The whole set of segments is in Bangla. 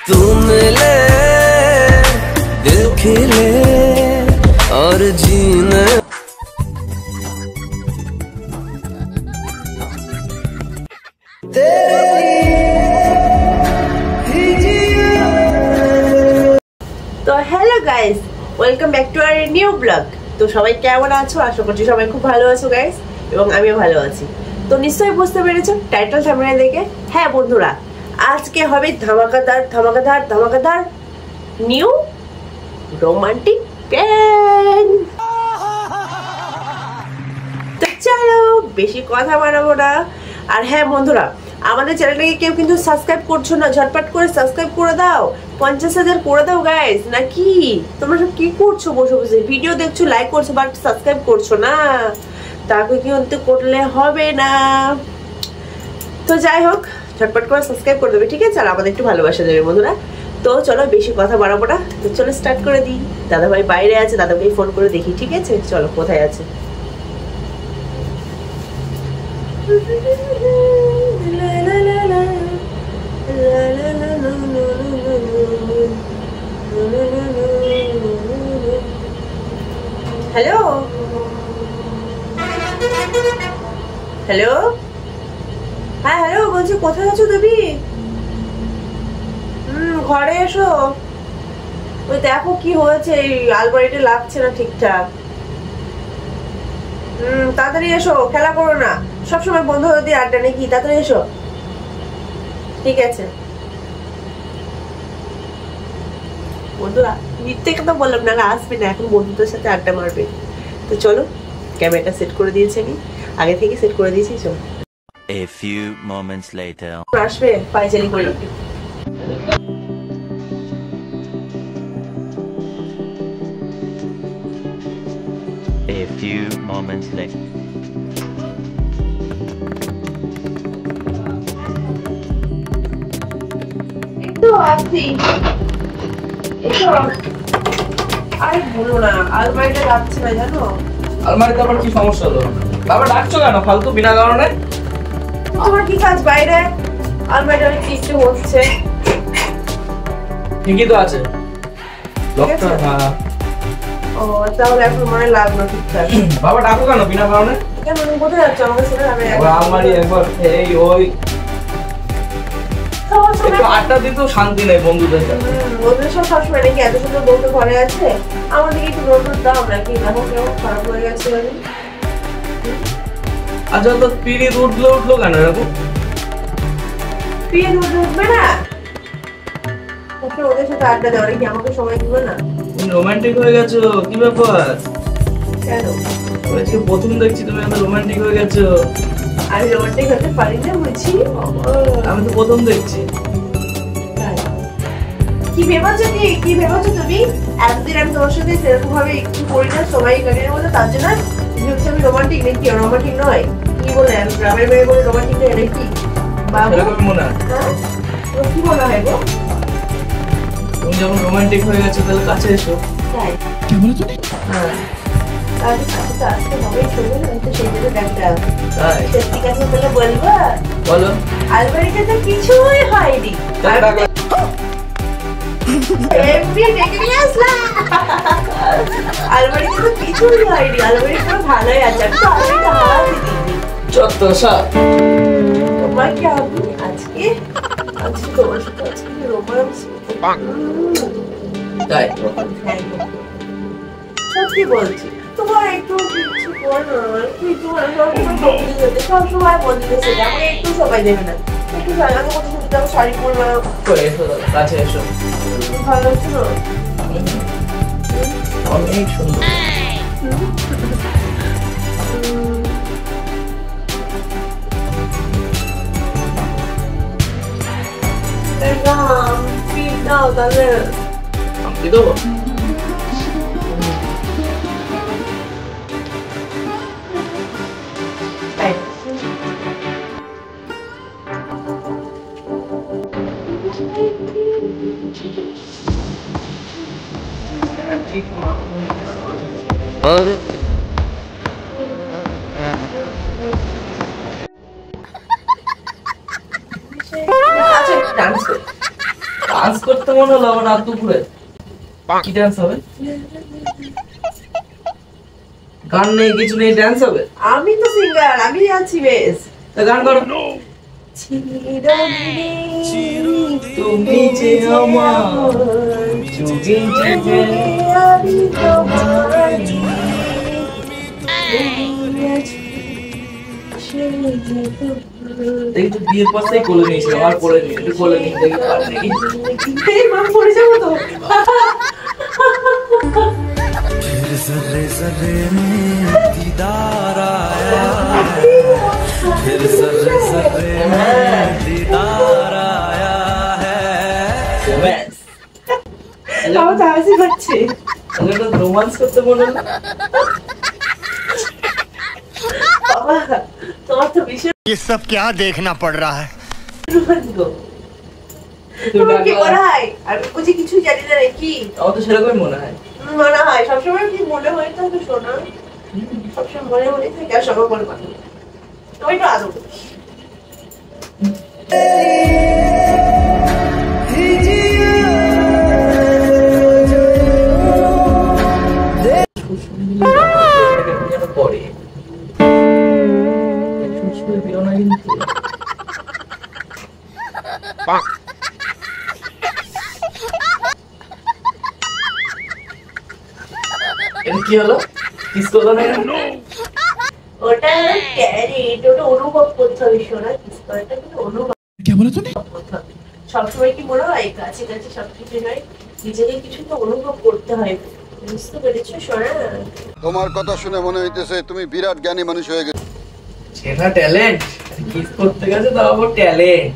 तुम ले दिल खिले और जीने তো hello guys, welcome back to our new blog. তো সবাই কেমন আছো? আশা করছি সবাই খুব ভালো আছো গাইস, এবং আমিও ভালো আছি। তো নিশ্চয়ই বুঝতে পেরেছো টাইটেল থাম্বনেল দেখে। হ্যাঁ বন্ধুরা, আজকে হবে ধামাকাদার ধামাকাদার ধামাকাদার নিউ রোমান্টিক প্ল্যান। তো চলো, বেশি কথা বাড়াবো না। আর হ্যাঁ বন্ধুরা, আমাদের চ্যানেলটাকে কেউ কিন্তু সাবস্ক্রাইব করছো না, ঝটপট করে সাবস্ক্রাইব করে দাও। 50,000 করে দাও গাইস। নাকি তোমরা সব কি করছো? বসে বসে ভিডিও দেখছো, লাইক করছো, বাট সাবস্ক্রাইব করছো না। তাকে কিন্তু করলে হবে না। তো যাই হোক, ঝটপট করে সাবস্ক্রাইব করে দেবে, ঠিক আছে? আর আমাদের একটু ভালোবাসা দেবে বন্ধুরা। তো চলো, বেশি কথা বাড়াবো না। তো চলো স্টার্ট করে দিই। দাদাভাই বাইরে আছে, দাদাভাই ফোন করে দেখি, ঠিক আছে? চলো, কোথায় আছে? হ্যালো হ্যালো, হ্যাঁ হ্যালো, বলছি কোথায় আছো তুমি? ঘরে এসো। ওই দেখো কি হয়েছে, এই আলমারিটা লাগছে না ঠিকঠাক। তাড়াতাড়ি এসো, খেলা করো না। সবসময় বন্ধ হয়ে দিয়ে আড্ডা নাকি? তাড়াতাড়ি এসো, ঠিক আছে? বন্ধুরা, মিথ্যে কথা বললাম না, আসবে না এখন, বন্ধুদের সাথে আড্ডা মারবে। তো চলো, ক্যামেরাটা সেট করে দিয়েছি আমি, আগে থেকে সেট করে দিয়েছি। চলো, A few moments later. আসবে পায়চারি করে। A few moments later. একটু আসছি, একটু। আরে বলো না, আলমারিটা লাগছে না জানো। আলমারিতে আবার কি সমস্যা হলো? বাবা ডাকছো কেন ফালতু বিনা কারণে? তোমার কি কাজ বাইরে? আলমারিটা কি একটু হচ্ছে? ঠিকই তো আছে ডক্টর। হ্যাঁ, ও তাহলে এখন মনে লাগলো ঠিকঠাক। বাবা ডাকো কেন বিনা কারণে? কেন, তুমি কোথায় যাচ্ছ? আমাকে শুনে আমি আলমারি একবার এই ওই একটু আড্ডা দিতেও শান্তি নেই বন্ধুদের সাথে। ওদের সব সবসময় নাকি এত সুন্দর বউটা ঘরে আছে, আমাদেরকে একটু রোদ দাও নাকি? দেখো কেমন খারাপ হয়ে গেছে। আচ্ছা, তো পিরিত উঠলো কেন এরকম? পিরিত উঠবে না? ওদের সাথে আড্ডা দেওয়া নাকি? আমাকে সময় দিবে না? তুমি রোমান্টিক হয়ে গেছো, কি ব্যাপার? কেন? আজকে প্রথম দেখছি তুমি এত রোমান্টিক হয়ে গেছো। আমি রোমান্টিক হতে পারি না বুঝি? আমি তো প্রথম দেখছি। কি ভেবেছো কি ভেবেছো তুমি? এতদিন আমি তোমার সাথে সেরকম ভাবে একটু করি না, সবাই গাড়ির মধ্যে, তার জন্য ভেবেছো আমি রোমান্টিক নাকি? রোমান্টিক নয়। কি বলে গ্রামের মেয়ে বলে রোমান্টিক নয় নাকি? বাবু মনে হয় কি মনে হয় গো? তুমি যখন রোমান্টিক হয়ে গেছো তাহলে কাছে এসো। তাই? কি বলেছো? হ্যাঁ, তাহলে কাছে তো আসতে হবেই, চলবে না তো, সেই জন্য ডাক্তার। তাই? সত্যি কথা বলে বলবো? বলো। আলমারিতে তো কিছুই হয়নি। এমনি ডেকে নিয়ে আসলাম। আলমারিতে তো কিছুই হয়নি, আলমারি পুরো ভালোই আছে। আমি তো আলমারিটা হারাতে দিইনি। চত্ব সব তোমাকে আমি আজকে তোমার সাথে আজকে রোমান্স। তাই? সত্যি বলছি, তোমার একটু কিছু করো। তুই তোমার সবসময় বন্ধুদের সাথে আমাকে একটু সময় দেবে না? একটু জানানো কথা শুনতে যাবো, শাড়ি পরলাম। এসো, কাছে এসো। ভালো হচ্ছে না? অনেক সুন্দর। দাও তাহলে। কি দেবো? और ডান্স করতে মনে হলো আমার রাত দুপুরে। কি ডান্স হবে? গান নেই, কিছু নেই, ডান্স হবে? আমি তো সিঙ্গার, আমি আছি বেশ। তা গান করো। তুমি যে আমার যুগে যুগে দেখি তো বিয়ের পর থেকে কোলে নিয়েছিলাম, আর কোলে নিয়ে একটু কোলে নিয়ে দেখি পার নাকি। মা পড়ে যাবো তো। फिर जर्रे जर्रे में दीदार आया फिर जर्रे जर्रे में दीदार आया है ব্যাস। আমার তো হাসি পাচ্ছে। তাহলে তো রোমান্স করতে মনে হলো। বাবা তোমার তো ভীষণ ये सब क्या देखना पड़ रहा है। রোমাঞ্চ গো। তুমি তোমার কি ডাকলা। মনে হয় আমি বুঝি কিছু জানি না নাকি? আমার তো সেরকমই মনে হয়। মনে হয় সবসময় কি মনে হয় তো শোনা, সবসময় মনে মনে থাকে আর সবাই বলে পাঠাবো তোমায় একটু আদৌ পরে সুস্থ দিও না কিন্তু। এটা কি হলো? কিস করলো না কেন? ওটা ক্যারেট, ওটা অনুভব করতে হবে শোনা, কিস করাটা কিন্তু অনুভব করতে হবে। সবসময় কি মনে হয় কাছে কাছে সবকিছু নয়, নিজেকে কিছু তো অনুভব করতে হয়, বুঝতে পেরেছো সোনা? তোমার কথা শুনে মনে হইতেছে তুমি বিরাট জ্ঞানী মানুষ হয়ে গেছো। সেটা ট্যালেন্ট, কিস করতে গেছে তাও আবার ট্যালেন্ট।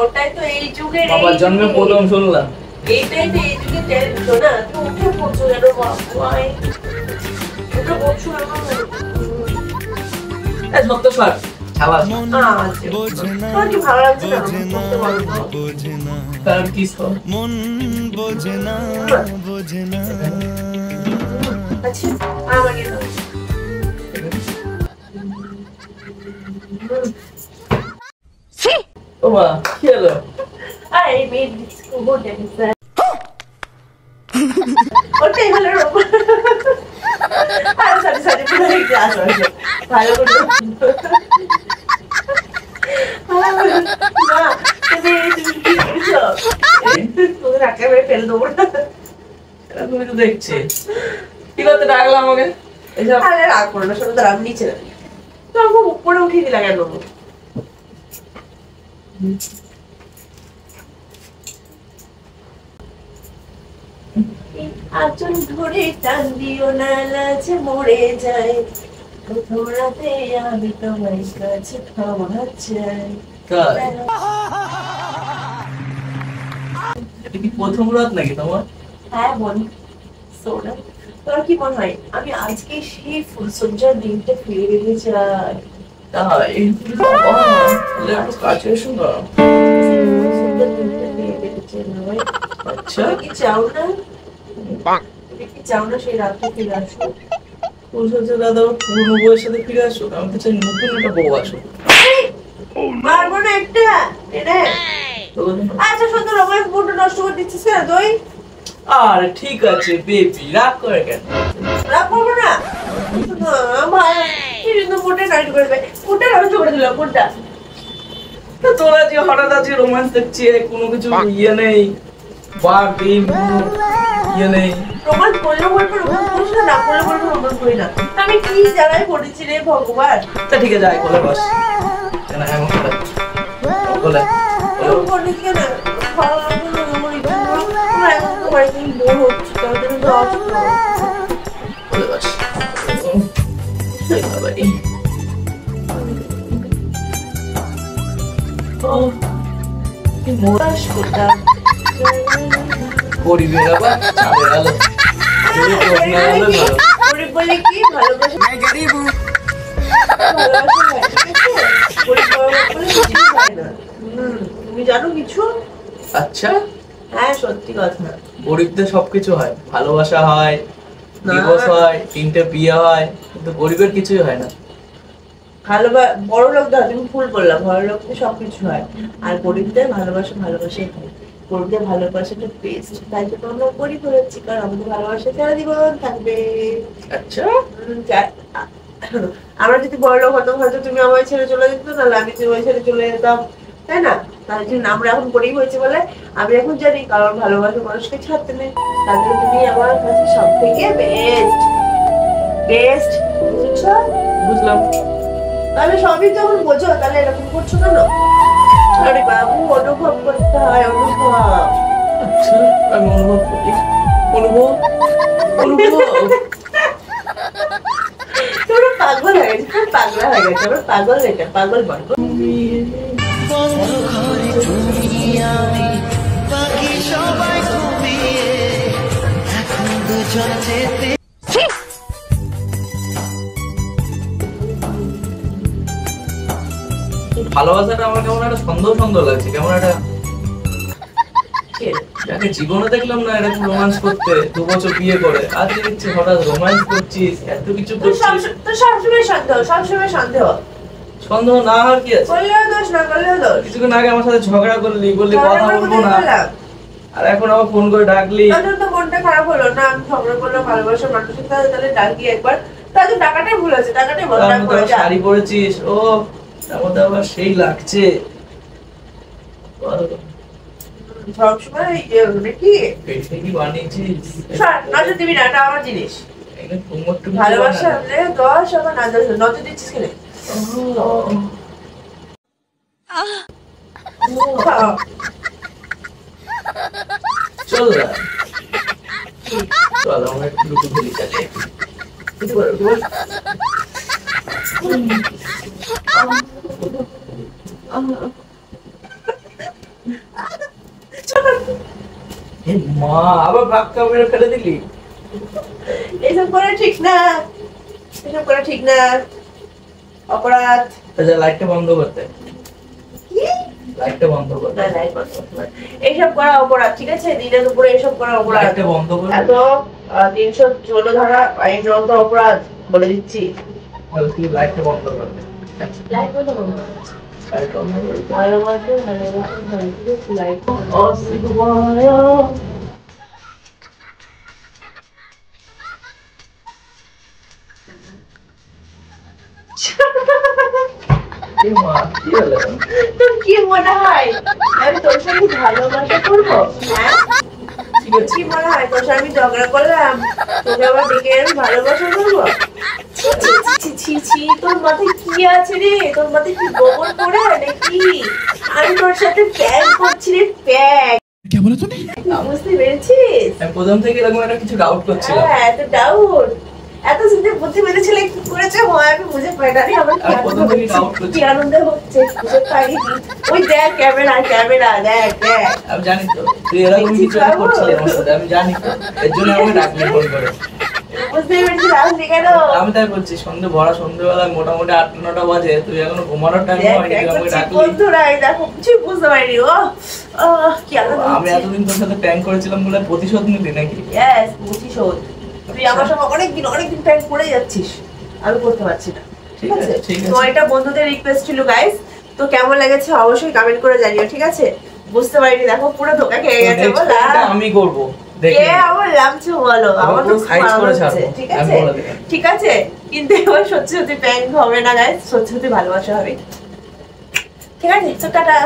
ওটাই তো এই যুগের, বাবার জন্মে প্রথম শুনলাম। এইটাই তো এই যুগের ট্যালেন্ট সোনা। তুমি উঠে পড়ছো যেন বাবাই, উঠে পড়ছো এই সত্য স্যার ছাওয়া তোমার কি ভালো লাগছে না করতে বলো তো? তার কিস কর। আচ্ছা আমাকে দাও। ও মা কি হলো? I made this good answer. ওটাই হলো রোবট। সরি সরি পুরো ঠিক আছে, ভালো করে মা তুমি কি করছো? তোকে একেবারে ফেল দেবো না। এটা তুমি তো দেখছি কি করতে ডাকলাম আমাকে? এইসব আরে রাগ করো না, শোনো দাঁড়া, আমি নিচে নামি। তো আমাকে উপরে উঠিয়ে দিলা কেন? আচল ধরে টান দিও না, লাজে মরে যায়। প্রথম রাতে আমি তোমার কাছে খাওয়া চাই। তাই? এটা কি প্রথম রাত নাকি তোমার? হ্যাঁ বোন সোনা, তোর কি মনে হয় আমি আজকে সেই ফুলসজ্জার দিনটা ফিরে পেতে চাই? তাই? বাবা, তাহলে একটু কাছে এসো না। ফুলসজ্জার দিনটা ফিরে পেতে চাই না ভাই। আচ্ছা তুমি কি চাও না? তুমি কি চাও না সেই রাতটা ফিরে আসো? ফুলসজ্জা দাদা পুরনো বউয়ের সাথে ফিরে আসো, আমি তো চাই নতুন একটা বউ আসো। মারবো না একটা এনে। আচ্ছা শুধু রোমান্স মুডটা নষ্ট করে দিচ্ছিস কেন তুই? আর ঠিক আছে বেবি, রাগ করে কেন? রাগ করবো না? না ভাই, কি সুন্দর মুডটা নষ্ট করে দেবে। মুডটা নষ্ট করে দিলাম, মুডটা। তো তোরা যে হঠাৎ আজকে রোমান্স দেখছি, কোনো কিছু ইয়ে নেই, বার দিন ইয়ে নেই। রোমান্স করলে বলবো রোমান্স করিস না, না করলে বলবো রোমান্স করি না। আমি কি জায়গায় পড়েছি রে ভগবান? তা ঠিক আছে, আয় কোলে বস। কেন এমন করে? কোলে এরকম করিস কেন? ভালো লাগছে না আমার এই জন্য। আমার এখন তো বাড়িতে বোর হচ্ছে, তার জন্য তো আসতে হবে। কোলে বস। বাবারে। ও কি মোটাস করতাম। করিবে বাবা, চাঁদের আলো। তুমি চোখ না আলো ধরো। গরিব বলে কি ভালোবাসা? ভালোবাসা হয়, ঠিক আছে? গরিব বলে কিছুই হয় না। তুমি জানো কিছু? আচ্ছা, হ্যাঁ সত্যি কথা। গরিবদের সবকিছু হয়, ভালোবাসা হয়, না। ডিভোর্স হয়, 3টে বিয়ে হয়, কিন্তু গরিবের কিছুই হয় না। বড় লোকদের তুমি ভুল বললাম, বড় লোকদের সবকিছু হয় আর গরিবদের ভালোবাসাই হয়। করতে ভালোবাসাটা বেস্ট, তাই জন্য আমরা করি করেছি, কারণ আমাদের ভালোবাসা সারা জীবন থাকবে। আচ্ছা আমরা যদি বড় লোক হতাম হয়তো তুমি আমায় ছেড়ে চলে যেত, নাহলে আমি তোমায় ছেড়ে চলে যেতাম, তাই না? তার জন্য আমরা এখন করেই হয়েছে বলে আমি এখন জানি, কারণ ভালোবাসা মানুষকে ছাড়তে নেই, তাদের তুমি আমার কাছে সব থেকে বেস্ট বেস্ট, বুঝছো? বুঝলাম। তাহলে সবই যখন বোঝো তাহলে এরকম করছো কেন? আরে বাবু, অনুভব করতে হয়, অনুভব। আচ্ছা আমি অনুভব করি, অনুভব তোমরা পাগল হয়ে গেছে, তোমরা পাগলা হয়ে গেছে, আমরা পাগল এটা পাগল বলবো। ভালোবাসাটা আমার কেমন একটা সন্দেহ সন্দেহ লাগছে, কেমন একটা যাকে জীবনে দেখলাম না এরকম রোমান্স করতে, 2 বছর বিয়ে করে, আজ দেখছি হঠাৎ রোমান্স করছিস, এত কিছু করছিস। তো সবসময় সন্দেহ, সবসময় সন্দেহ। সন্দেহ না আর কি আছে? করলেও দোষ, না করলেও দোষ। কিছুক্ষণ আগে আমার সাথে ঝগড়া করলি, বললি কথা বলবো না, আর এখন আবার ফোন করে ডাকলি। তাদের তো মনটা খারাপ হলো না, আমি ঝগড়া করলাম ভালোবাসার মানুষের সাথে, তাহলে ডাকি একবার, তাহলে টাকাটাই ভুল আছে, টাকাটাই বদনাম করে যা। শাড়ি পরেছিস, ও তার মধ্যে আবার সেই লাগছে সবসময় নাকি পেটে কি বানিয়েছিস? নজর দিবি না, এটা আমার জিনিস। এখানে কোমরটুকু ভালোবাসা হলে 10 আবার না 10, নজর দিচ্ছিস কেন? চল না, চল আমরা একটু লুকু খেলি চলে। মা আবার ধাক্কা মেরে ফেলে দিলি। এসব করা ঠিক না, এসব করা ঠিক না, অপরাধ। আচ্ছা লাইটটা বন্ধ করতে, কি? লাইটটা বন্ধ কর। না, লাইট বন্ধ করতে হবে। এইসব করা অপরাধ, ঠিক আছে? দিনের দুপুরে এসব করা অপরাধ। লাইটটা বন্ধ কর। এত 316 ধারা আইনগত অপরাধ বলে দিচ্ছি। তাহলে তুই লাইটটা বন্ধ কর। লাইট বন্ধ করো। লাইট বন্ধ কর। ভালোবাসা লাইট অসিবয়। এই মা কি হলো? তোর কি মনে হয় আমি তোর সঙ্গে ভালোবাসা করবো? হ্যাঁ, ঠিক আছে। কি মনে হয় তোর সঙ্গে আমি ঝগড়া করলাম, তোকে আবার ডেকে আমি ভালোবাসা করবো? ছি, ছি, ছি, ছি, ছি, তোর মাথায় কি আছে রে? তোর মাথায় কি গোবর পড়ে নাকি? আমি তোর সাথে প্যাক করছি রে, প্যাক। বুঝতে পেরেছিস? আমি প্রথম থেকে এরকম একটা কিছু ডাউট করছিলাম। হ্যাঁ, এত ডাউট, এত শুনতে বুদ্ধি মেরেছিলে কি করেছে হয় আমি বুঝে পাই না রে। আমার কি আর প্রথম থেকে ডাউট করছি। কি আনন্দ হচ্ছে বুঝে পাইনি। ওই দেখ ক্যামেরা, ক্যামেরা দেখ দেখ। আমি জানি তো তুই এরকম কিছু একটা করছিলি আমার সাথে, আমি জানি তো, এর জন্য আমাকে ডাকলি ফোন করে। বুঝতে পেরেছিস আসলি কেন? আমি তাই বলছি সন্ধ্যে ভরা সন্ধ্যেবেলা মোটামুটি 8-9টা বাজে, তুই এখনো ঘুমানোর টাইম দেখ হয়নি, তুই আমাকে দেখ ডাকলি। বন্ধুরা, এই দেখো কিছুই বুঝতে পারিনি। ও কি আনন্দ আমি হচ্ছে। এতদিন তোর সাথে প্র্যাঙ্ক করেছিলাম বলে প্রতিশোধ নিলি নাকি? ইয়েস, প্রতিশোধ। তুই আমার সঙ্গে অনেকদিন প্যাক করে যাচ্ছিস, আমি করতে পারছি না। ঠিক আছে? ঠিক আছে। তো এটা বন্ধুদের রিকোয়েস্ট ছিল গাইস। তো কেমন লেগেছে অবশ্যই কমেন্ট করে জানিও, ঠিক আছে? বুঝতে পারিনি, দেখো পুরো ধোকা খেয়ে গেছে Next বলা। কোনটা আমি করব দেখি। কে আমার লাগছে বলো, আমার তো পুরো খাইজ করে ছাড়বো, ঠিক আমি আছে? বলে দিলাম। ঠিক আছে, কিন্তু এবার সত্যি সত্যি প্যাঙ্ক হবে না গাইস, সত্যি সত্যি ভালোবাসা হবে। ঠিক আছে, তো টাটা।